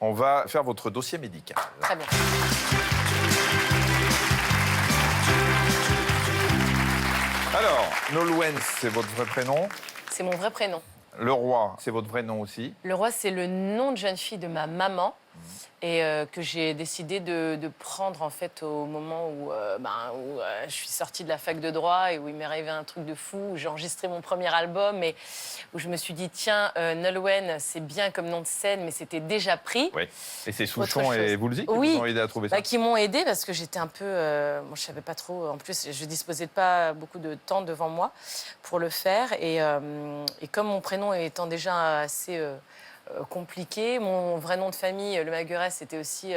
On va faire votre dossier médical. Très bien. Alors, Nolwenn, c'est votre vrai prénom. C'est mon vrai prénom. Leroy, c'est votre vrai nom aussi. Leroy, c'est le nom de jeune fille de ma maman et que j'ai décidé de prendre en fait au moment où, je suis sortie de la fac de droit et où il m'est arrivé un truc de fou, où j'ai enregistré mon premier album et où je me suis dit tiens, Nolwenn, c'est bien comme nom de scène, mais c'était déjà pris. Oui. Et c'est Souchon et Woolsey qui Oui, vous ont aidé à trouver ça. qui m'ont aidé parce que j'étais un peu, moi je savais pas trop. En plus, je disposais de pas beaucoup de temps devant moi pour le faire et comme mon prénom étant déjà assez compliqué. Mon vrai nom de famille, Le Magueret, c'était aussi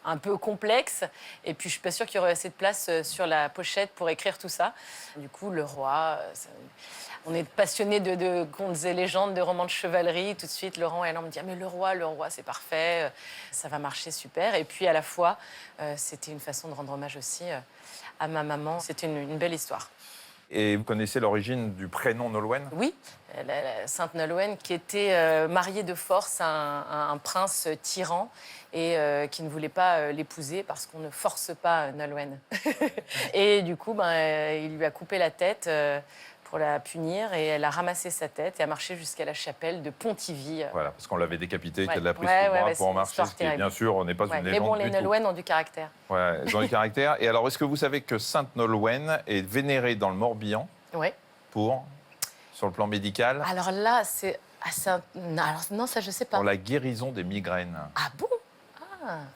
un peu complexe. Et puis, je suis pas sûre qu'il y aurait assez de place sur la pochette pour écrire tout ça. Du coup, Leroy, on est passionné de contes et légendes, de romans de chevalerie. Tout de suite, Laurent et Alain me disent ah, mais le roi, c'est parfait, ça va marcher super. Et puis, à la fois, c'était une façon de rendre hommage aussi à ma maman. C'était une belle histoire. Et vous connaissez l'origine du prénom Nolwenn? Oui, la Sainte Nolwenn, qui était mariée de force à un prince tyran et qui ne voulait pas l'épouser parce qu'on ne force pas Nolwenn. Et du coup, il lui a coupé la tête pour la punir et elle a ramassé sa tête et a marché jusqu'à la chapelle de Pontivy. Voilà, parce qu'on l'avait décapité, qu'elle l'a pris ouais, sous le bras ouais, pour en marcher, ce qui est bien sûr, n'est pas une légende mais bon, les du tout. Nolwenn ont du caractère. Ouais, ils ont du caractère. Et alors, est-ce que vous savez que Sainte Nolwenn est vénérée dans le Morbihan Oui. sur le plan médical, Alors là, c'est... Alors, non, ça, je sais pas. pour la guérison des migraines? Ah bon?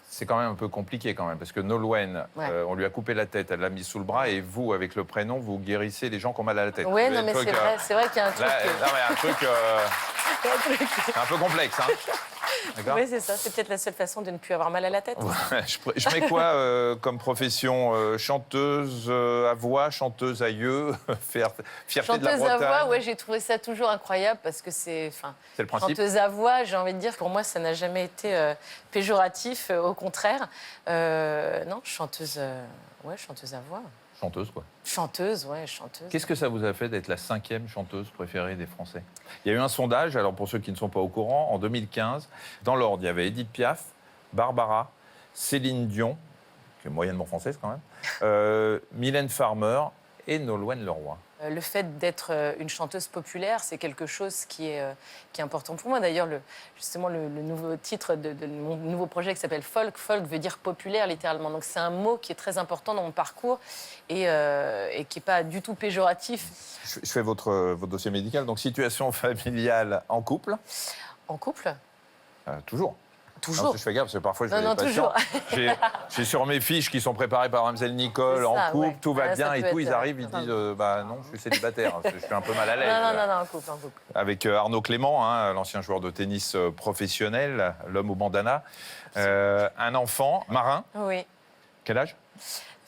C'est quand même un peu compliqué quand même, parce que Nolwenn, on lui a coupé la tête, elle l'a mise sous le bras, et vous, avec le prénom, vous guérissez les gens qui ont mal à la tête. Oui, non, mais c'est vrai qu'il y a un truc... Là, non, mais un truc... c'est un peu complexe, hein. D'accord. Oui, c'est ça. C'est peut-être la seule façon de ne plus avoir mal à la tête. Ouais, je mets quoi comme profession? Chanteuse à voix, chanteuse à yeux, fierté de la Chanteuse Bretagne. à voix, ouais, j'ai trouvé ça toujours incroyable parce que c'est le principe. Chanteuse à voix, j'ai envie de dire, pour moi, ça n'a jamais été péjoratif, au contraire. Non, chanteuse à voix. Chanteuse, quoi. Chanteuse, ouais, chanteuse. Qu'est-ce que ça vous a fait d'être la 5e chanteuse préférée des Français? Il y a eu un sondage, alors pour ceux qui ne sont pas au courant, en 2015, dans l'ordre, il y avait Édith Piaf, Barbara, Céline Dion, qui est moyennement française quand même, Mylène Farmer et Nolwenn Leroy. Le fait d'être une chanteuse populaire, c'est quelque chose qui est important pour moi. D'ailleurs, justement, le nouveau titre de mon nouveau projet qui s'appelle Folk. Folk veut dire populaire, littéralement. Donc, c'est un mot qui est très important dans mon parcours et qui n'est pas du tout péjoratif. Je fais votre dossier médical. Donc, situation familiale en couple? En couple? Toujours. Toujours. Non, je fais gaffe, parce que parfois, je Non, toujours. J'ai sur mes fiches qui sont préparées par Mademoiselle Nicole, en couple, tout va bien et tout. Ils arrivent, ils disent non, je suis célibataire, parce que je suis un peu mal à l'aise. Non, en couple. Avec Arnaud Clément, hein, l'ancien joueur de tennis professionnel, l'homme au bandana. Un enfant, Marin. Oui. Quel âge?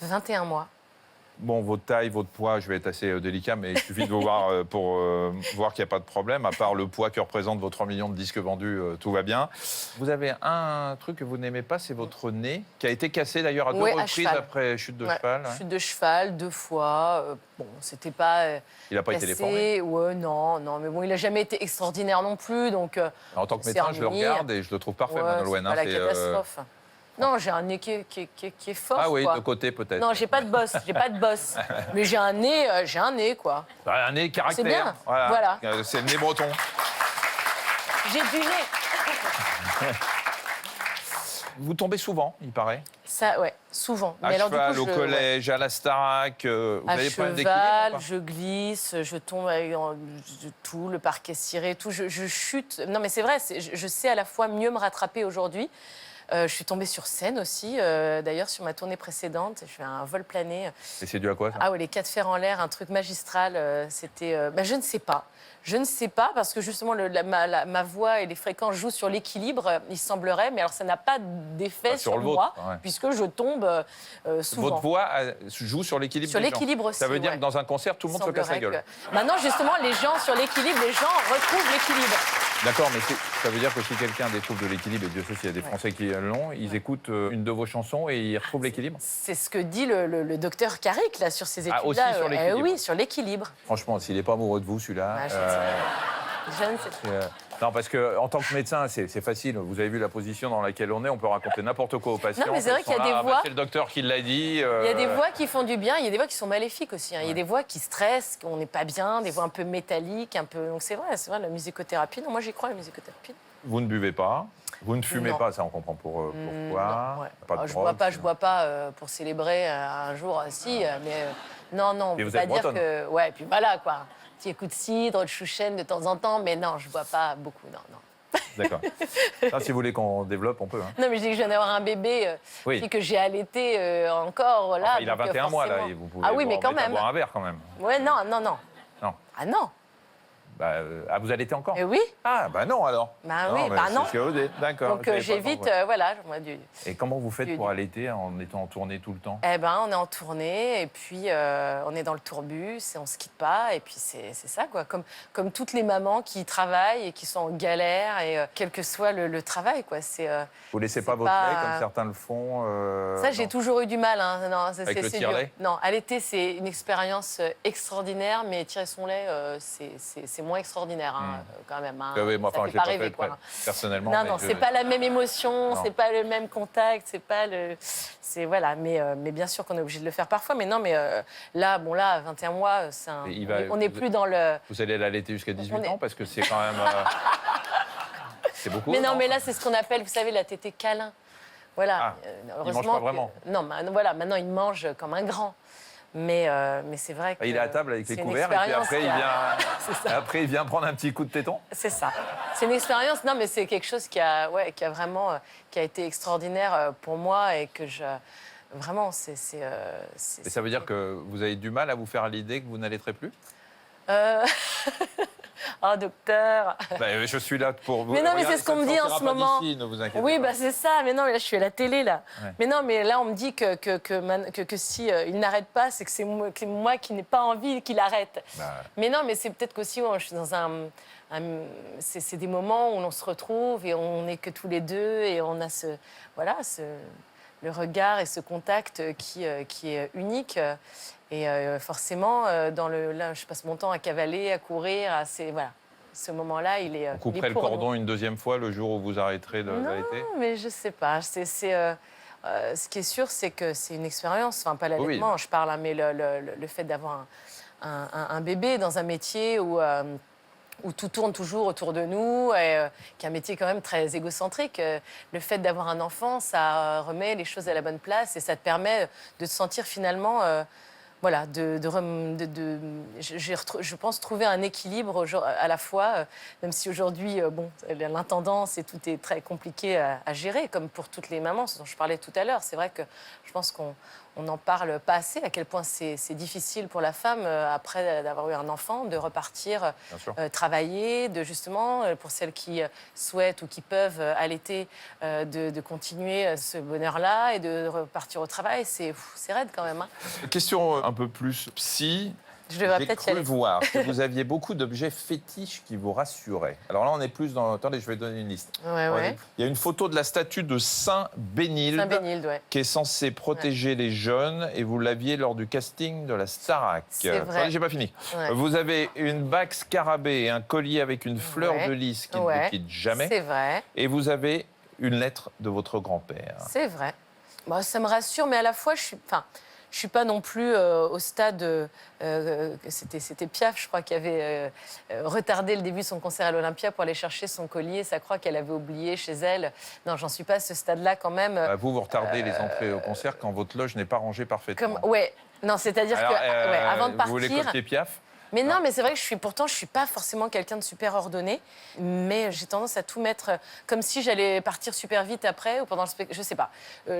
21 mois. Bon, votre taille, votre poids, je vais être assez délicat, mais il suffit de vous voir pour voir qu'il n'y a pas de problème. À part le poids que représente vos 3 millions de disques vendus, tout va bien. Vous avez un truc que vous n'aimez pas, c'est votre nez, qui a été cassé d'ailleurs à 2 reprises après chute de cheval. Chute de cheval, 2 fois. Bon, c'était pas. Il n'a pas été déformé? Ouais, non, mais bon, il n'a jamais été extraordinaire non plus. Donc, en tant que médecin, je le regarde et je le trouve parfait, Nolwenn. C'est pas la catastrophe. Non, j'ai un nez qui est fort. Ah oui, quoi. de côté peut-être. Non, j'ai pas de bosse, Mais j'ai un nez, quoi. Un nez caractère. C'est bien. Voilà. C'est le nez breton. J'ai du nez. Vous tombez souvent, il paraît. Ça, ouais, souvent. À cheval, au collège, à la Starac, vous avez des problèmes d'équilibre? À cheval, je glisse, je tombe avec tout, le parquet ciré, tout. Je chute. Non, mais c'est vrai, je sais à la fois mieux me rattraper aujourd'hui. Je suis tombée sur scène aussi, d'ailleurs, sur ma tournée précédente. Je fais un vol plané. Et c'est dû à quoi, ça? Ah ouais, les 4 fers en l'air, un truc magistral. C'était... je ne sais pas. Je ne sais pas, parce que justement, ma voix et les fréquences jouent sur l'équilibre, il semblerait. Mais alors, ça n'a pas d'effet sur moi, puisque je tombe souvent. Votre voix joue sur l'équilibre? Sur l'équilibre aussi, ça veut dire que dans un concert, tout le monde se casse la gueule? Maintenant, justement, les gens sur l'équilibre, les gens retrouvent l'équilibre. D'accord, mais ça veut dire que si quelqu'un découvre de l'équilibre, et Dieu sait s'il y a des Français qui l'ont, ils écoutent une de vos chansons et ils retrouvent l'équilibre? C'est ce que dit le docteur Carrick, là, sur ses études-là. Aussi sur l'équilibre? Oui, sur l'équilibre. Franchement, s'il n'est pas amoureux de vous, celui-là... Je ne sais pas. Non, parce qu'en tant que médecin, c'est facile. Vous avez vu la position dans laquelle on est. On peut raconter n'importe quoi aux patients. Non, mais c'est vrai Ils qu'il y a sont des là, voix- c'est le docteur qui l'a dit. Il y a des voix qui font du bien, il y a des voix qui sont maléfiques aussi. Il y a des voix qui stressent, qu'on n'est pas bien, des voix un peu métalliques, un peu. Donc c'est vrai, la musicothérapie. Non, moi j'y crois, la musicothérapie. Vous ne buvez pas. Vous ne fumez Non. pas, ça on comprend pourquoi. Non, ouais. Pas de Je drogue, bois pas pour célébrer un jour, si, mais non, on Et peut vous pas êtes dire bretonne. que. Ouais, et puis voilà quoi. Un petit coup de cidre, de chouchen de temps en temps, mais non, je bois pas beaucoup, non. D'accord. Ça, si vous voulez qu'on développe, on peut. Hein. Non, mais je dis que je viens d'avoir un bébé Oui. puis que j'ai allaité encore, voilà. Enfin, il a donc, 21 mois, là. forcément. Et vous pouvez Ah oui, mais quand remettre à même. boire un verre, quand même. Ouais, non. Non. Ah non. Vous allaitez encore Eh oui. Ah, bah non, alors. Bah oui, mais bah c'est non. ce que vous dites. D'accord. Donc je savais pas j'évite, pourquoi. voilà, moi, Et comment vous faites du- pour allaiter en étant en tournée tout le temps? Eh ben, on est en tournée et puis on est dans le tourbus et on se quitte pas et puis c'est ça quoi. Comme toutes les mamans qui travaillent et qui sont en galère et quel que soit le travail quoi. Vous laissez c'est pas votre pas- lait comme certains le font Ça j'ai non. toujours eu du mal. Hein. Non, Avec le c'est tire-lait dur. Non, allaiter c'est une expérience extraordinaire, mais tirer son lait c'est moins extraordinaire hein, quand même. Hein. Oui, moi, Ça enfin, fait je l'ai pas pas rêver fait quoi. personnellement. Non, mais non, je- c'est pas la même émotion, Non. c'est pas le même contact, c'est pas le. C'est voilà, mais bien sûr qu'on est obligé de le faire parfois. Mais non, mais là, à 21 mois, Et il va- on n'est plus dans le. Vous allez l'allaiter jusqu'à 18 On est- ans parce que c'est quand même. C'est beaucoup. Mais non, mais là, c'est ce qu'on appelle, vous savez, la tétée câlin. Voilà. Ah, il mange heureusement pas que- vraiment. Non, voilà, maintenant il mange comme un grand. Mais c'est vrai que. Il est à table avec les c'est une couverts et puis expérience après qui il a- vient. C'est ça. Après il vient prendre un petit coup de téton. C'est ça. C'est une expérience, non, mais c'est quelque chose qui a vraiment qui a été extraordinaire pour moi et que je. Vraiment, c'est. Et ça veut dire que vous avez du mal à vous faire à l'idée que vous n'allaiterez plus? Euh, Oh, docteur. Je suis là pour vous. Mais non, mais Regardez, c'est ce qu'on ça me ne dit en sortira ce pas moment. d'ici, ne vous inquiétez Oui, pas. c'est ça. Mais non, mais là, je suis à la télé, là. Ouais. Mais non, mais là, on me dit que si il n'arrête pas, c'est que c'est moi qui n'ai pas envie qu'il arrête. Bah, Mais non, mais c'est peut-être qu'aussi, je suis dans c'est des moments où on se retrouve et on n'est que tous les deux et on a le regard et ce contact qui est unique. Et forcément, là, je passe mon temps à cavaler, à courir, voilà. Ce moment-là, il est. on il couperait est le pour cordon une deuxième fois le jour où vous arrêterez d'allaiter? Non, mais je sais pas. Ce qui est sûr, c'est que c'est une expérience. Enfin, pas l'allaitement, Oui. je parle, hein, mais le fait d'avoir un bébé dans un métier où tout tourne toujours autour de nous, et qui est un métier quand même très égocentrique. Le fait d'avoir un enfant, ça remet les choses à la bonne place et ça te permet de te sentir finalement, voilà, je pense trouver un équilibre à la fois, même si aujourd'hui, l'intendance et tout est très compliqué à gérer, comme pour toutes les mamans, ce dont je parlais tout à l'heure. C'est vrai que je pense qu'on n'en parle pas assez, à quel point c'est difficile pour la femme, après d'avoir eu un enfant, de repartir Bien sûr. travailler, justement, pour celles qui souhaitent ou qui peuvent allaiter, de continuer ce bonheur-là et de repartir au travail. C'est raide quand même. Hein. Question un peu plus psy. Je devrais J'ai peut-être y cru aller. voir que vous aviez beaucoup d'objets fétiches qui vous rassuraient. Alors là, on est plus dans... Attendez, je vais donner une liste. Ouais. Il y a une photo de la statue de Saint Bénilde, Saint-Bénilde, ouais. qui est censée protéger les jeunes, et vous l'aviez lors du casting de la Starac. C'est vrai. Attendez, j'ai pas fini. Ouais. Vous avez une bague scarabée et un collier avec une fleur Ouais. de lys qui ne Ouais. vous quitte jamais. C'est vrai. Et vous avez une lettre de votre grand-père. C'est vrai. Bon, ça me rassure, mais à la fois, je suis pas non plus au stade. C'était Piaf, je crois, qui avait retardé le début de son concert à l'Olympia pour aller chercher son collier, sa croix qu'elle avait oubliée chez elle. Non, j'en suis pas à ce stade-là quand même. Vous retardez les entrées au concert quand votre loge n'est pas rangée parfaitement. Ouais. Non, c'est-à-dire Alors, que avant de Vous voulez partir. copier Piaf? Mais non, mais c'est vrai que je suis pas forcément quelqu'un de super ordonné, mais j'ai tendance à tout mettre comme si j'allais partir super vite après ou pendant le spectacle. Je sais pas.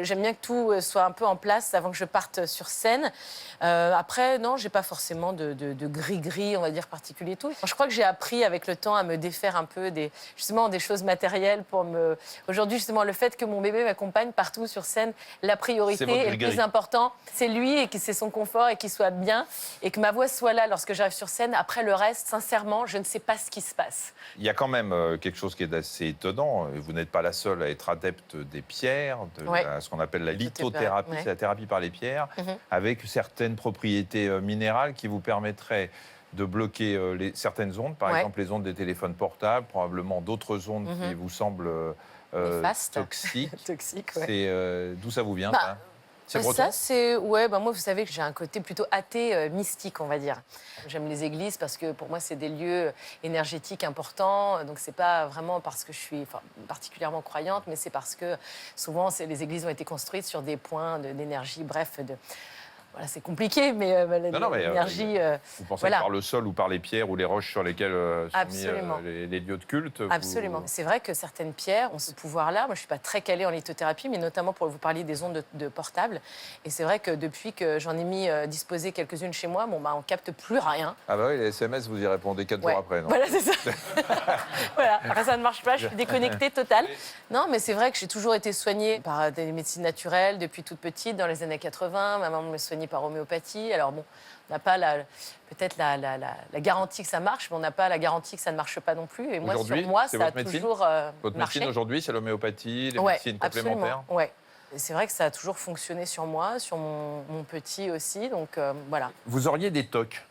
J'aime bien que tout soit un peu en place avant que je parte sur scène. Après, non, j'ai pas forcément de gris-gris, on va dire, particulier tout. Je crois que j'ai appris avec le temps à me défaire un peu justement des choses matérielles pour me. Aujourd'hui, justement, le fait que mon bébé m'accompagne partout sur scène, la C'est priorité votre et le gris-gris. plus important, c'est lui et que c'est son confort et qu'il soit bien et que ma voix soit là lorsque j'arrive sur scène. Après le reste, sincèrement, je ne sais pas ce qui se passe. Il y a quand même quelque chose qui est assez étonnant. Vous n'êtes pas la seule à être adepte des pierres, Ouais. ce qu'on appelle la Lithothérapie, lithothérapie, ouais. c'est la thérapie par les pierres, Mhm. avec certaines propriétés minérales qui vous permettraient de bloquer certaines ondes, par exemple les ondes des téléphones portables, probablement d'autres ondes qui vous semblent Néfastes. toxiques. Toxique, ouais. D'où ça vous vient, Bah, ça? C'est breton? Ça, c'est... Ouais, moi, vous savez que j'ai un côté plutôt athée, mystique, on va dire. J'aime les églises parce que pour moi, c'est des lieux énergétiques importants. Donc, c'est pas vraiment parce que je suis particulièrement croyante, mais c'est parce que souvent, les églises ont été construites sur des points d'énergie, bref, voilà, c'est compliqué, mais l'énergie... Vous pensez voilà. par le sol ou par les pierres ou les roches sur lesquelles sont Absolument. mis les lieux de culte? Absolument. C'est vrai que certaines pierres ont ce pouvoir-là. Moi, je ne suis pas très calée en lithothérapie, mais notamment pour vous parler des ondes de portable. Et c'est vrai que depuis que j'en ai mis disposé quelques-unes chez moi, on ne capte plus rien. Ah bah oui, les SMS, vous y répondez 4 jours après, non? Voilà, c'est ça. Voilà. Après, ça ne marche pas, je suis déconnectée totale. Non, mais c'est vrai que j'ai toujours été soignée par des médecines naturelles depuis toute petite, dans les années 80. Ma maman me soignait par homéopathie. Alors bon, on n'a pas peut-être la garantie que ça marche, mais on n'a pas la garantie que ça ne marche pas non plus. Et moi, sur moi, ça a toujours Votre marché. médecine aujourd'hui, c'est l'homéopathie, les médecines complémentaires? Oui. C'est vrai que ça a toujours fonctionné sur moi, sur mon petit aussi. Donc voilà. Vous auriez des tocs?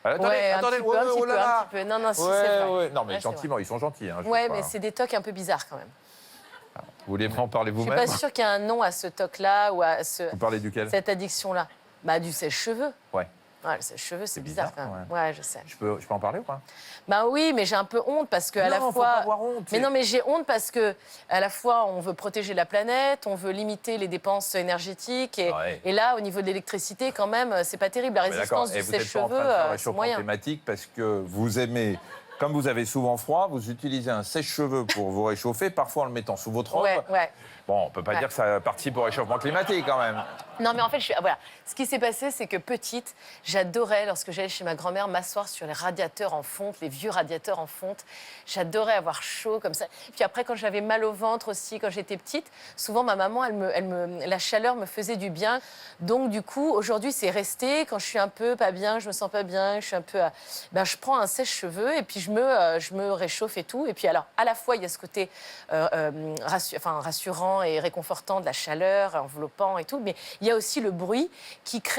Attendez, Ouais, attendez, un petit peu. Non, si, c'est vrai. Non, mais Ouais, gentiment, ils sont gentils. Hein, Ouais, mais c'est des tocs un peu bizarres quand même. Vous voulez m'en parler Je suis vous-même? pas sûre qu'il y ait un nom à ce toc-là ou à Vous parlez duquel? cette addiction-là. Bah, du sèche-cheveux. Ouais. Ouais, le sèche-cheveux, c'est bizarre quand même. Ouais. Ouais, je sais. Je peux en parler ou pas? Bah oui, mais j'ai un peu honte parce qu'à la Non, fois. faut pas avoir honte. Mais non, mais j'ai honte parce que à la fois on veut protéger la planète, on veut limiter les dépenses énergétiques et là, au niveau de l'électricité, quand même, c'est pas terrible. La résistance du vous n'êtes pas en train de sèche-cheveux, faire un c'est réchauffement moyen. climatique parce que vous aimez, comme vous avez souvent froid, vous utilisez un sèche-cheveux pour vous réchauffer, parfois en le mettant sous votre robe. Ouais. Bon, on peut pas dire que ça participe au réchauffement climatique quand même. Non, mais en fait, voilà. Ce qui s'est passé, c'est que petite, j'adorais, lorsque j'allais chez ma grand-mère, m'asseoir sur les radiateurs en fonte, les vieux radiateurs en fonte. J'adorais avoir chaud comme ça. Puis après, quand j'avais mal au ventre aussi, quand j'étais petite, souvent ma maman, la chaleur me faisait du bien. Donc, du coup, aujourd'hui, c'est resté. Quand je suis un peu pas bien, je me sens pas bien, je suis un peu... je prends un sèche-cheveux et puis je me réchauffe et tout. Et puis alors, à la fois, il y a ce côté rassurant et réconfortant de la chaleur, enveloppant et tout, mais il y a aussi le bruit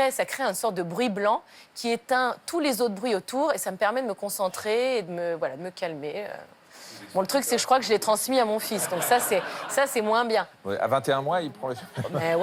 ça crée une sorte de bruit blanc qui éteint tous les autres bruits autour et ça me permet de me concentrer et de me calmer. Bon, le truc, c'est que je crois que je l'ai transmis à mon fils, donc ça, c'est moins bien. Ouais, à 21 mois, il prend les... Mais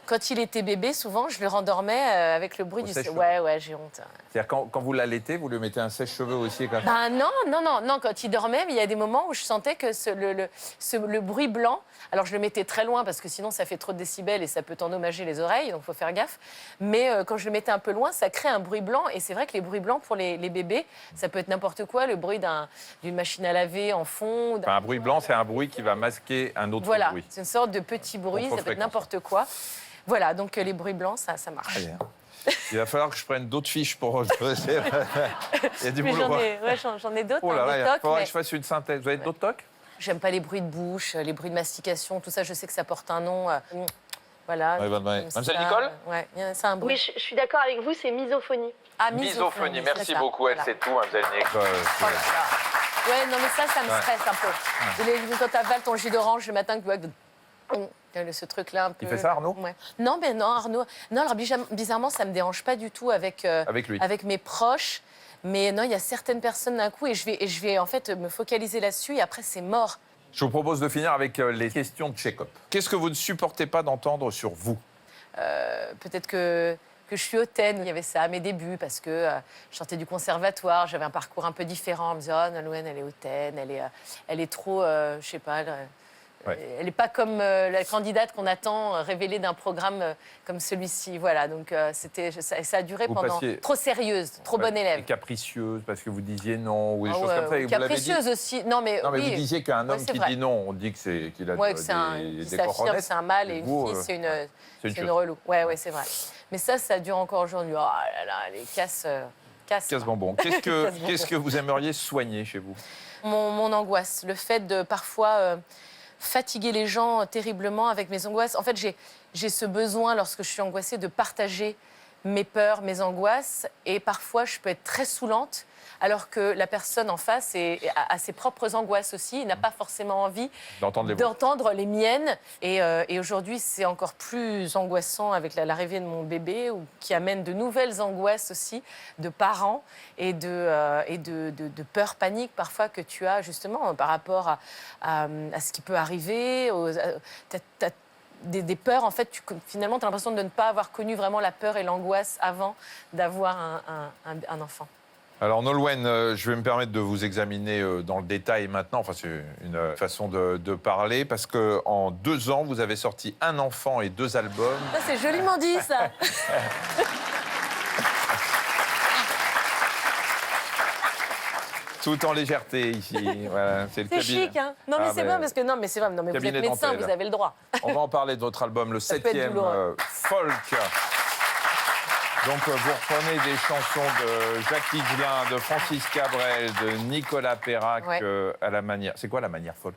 quand il était bébé, souvent, je le rendormais avec le bruit du... Ouais, j'ai honte. C'est-à-dire quand vous l'allaitez, vous lui mettez un sèche-cheveux aussi comme ça? Ben non, quand il dormait, mais il y a des moments où je sentais que le bruit blanc, alors je le mettais très loin parce que sinon ça fait trop de décibels et ça peut endommager les oreilles, donc il faut faire gaffe. Mais quand je le mettais un peu loin, ça crée un bruit blanc et c'est vrai que les bruits blancs pour les bébés, ça peut être n'importe quoi, le bruit d'une machine à laver en fond. Enfin, un bruit blanc, c'est un bruit qui va masquer un autre voilà, bruit. c'est une sorte de petit bruit, ça peut être n'importe quoi. Voilà, donc les bruits blancs, ça marche. Allez, hein. Il va falloir que je prenne d'autres fiches pour... Il y a du Mais boulot. j'en ai d'autres. Oh là là, des il tocs, faudrait mais... que je fasse une synthèse. Vous avez d'autres tocs? J'aime pas les bruits de bouche, les bruits de mastication, tout ça, je sais que ça porte un nom. Voilà. Ouais, Mademoiselle Nicole? Ouais, c'est un bruit. Oui, je suis d'accord avec vous, c'est misophonie. Ah, Misophonie, merci c'est ça. beaucoup. Elle sait tout, Mademoiselle Nicole. Oh là là. Ouais, non, mais ça me stresse un peu. Quand t'avales ton jus d'orange le matin, tu vois ce truc-là un peu... Il fait ça, Arnaud? Ouais. Non, Arnaud... Non, alors bizarrement, ça me dérange pas du tout avec lui. Avec mes proches. Mais non, il y a certaines personnes d'un coup et je vais en fait me focaliser là-dessus et après, c'est mort. Je vous propose de finir avec les questions de check-up. Qu'est-ce que vous ne supportez pas d'entendre sur vous? Peut-être que je suis hautaine. Il y avait ça à mes débuts parce que je sortais du conservatoire, j'avais un parcours un peu différent. On me disait, oh, Nolwenn, elle est hautaine, elle est trop, je sais pas... Elle n'est pas comme la candidate qu'on attend révélée d'un programme comme celui-ci. Voilà, donc ça a duré pendant... Trop sérieuse, trop bonne élève. Et capricieuse, parce que vous disiez non, ou des choses comme ça. Et capricieuse aussi. Non, mais vous disiez qu'un homme qui dit non, on dit qu'il a des s'affirme, c'est un mâle, et une fille, c'est une relou. Ouais, c'est vrai. Mais ça dure encore aujourd'hui. Oh là là, les casse bonbons. Qu'est-ce que vous aimeriez soigner chez vous? Mon angoisse, le fait de parfois... fatiguer les gens terriblement avec mes angoisses. En fait, j'ai ce besoin, lorsque je suis angoissée, de partager mes peurs, mes angoisses. Et parfois, je peux être très saoulante, alors que la personne en face a ses propres angoisses aussi. Il n'a pas forcément envie d'entendre les miennes. Et aujourd'hui, c'est encore plus angoissant avec l'arrivée de mon bébé, qui amène de nouvelles angoisses aussi de parents et de peur, panique parfois que tu as justement par rapport à ce qui peut arriver. T'as des peurs, en fait, finalement, tu as l'impression de ne pas avoir connu vraiment la peur et l'angoisse avant d'avoir un enfant. Alors Nolwenn, je vais me permettre de vous examiner dans le détail maintenant. Enfin, c'est une façon de parler parce que en 2 ans, vous avez sorti un enfant et 2 albums. Ça, c'est joliment dit, ça. Tout en légèreté ici. Voilà, c'est le C'est cabinet. chic, hein. Non, mais c'est vrai, parce que non, mais c'est vrai. Non, mais vous êtes Cabinet médecin, dentelle. vous avez le droit. On va en parler de votre album, le Ça peut être 7e douloureux. folk. Donc vous reprenez des chansons de Jacques Higelin, de Francis Cabrel, de Nicolas Perrac à la manière. C'est quoi la manière folk?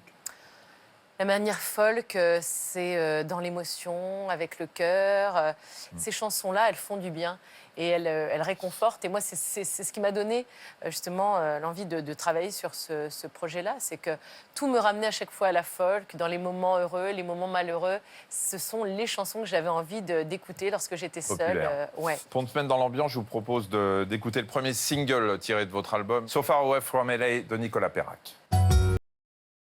La manière folk, c'est dans l'émotion, avec le cœur. Ces chansons-là, elles font du bien et elles réconfortent. Et moi, c'est ce qui m'a donné justement l'envie de travailler sur ce projet-là. C'est que tout me ramenait à chaque fois à la folk, dans les moments heureux, les moments malheureux. Ce sont les chansons que j'avais envie d'écouter lorsque j'étais seule. Ouais. Pour une semaine dans l'ambiance, je vous propose d'écouter le premier single tiré de votre album, So Far Away From LA de Nicolas Perrac.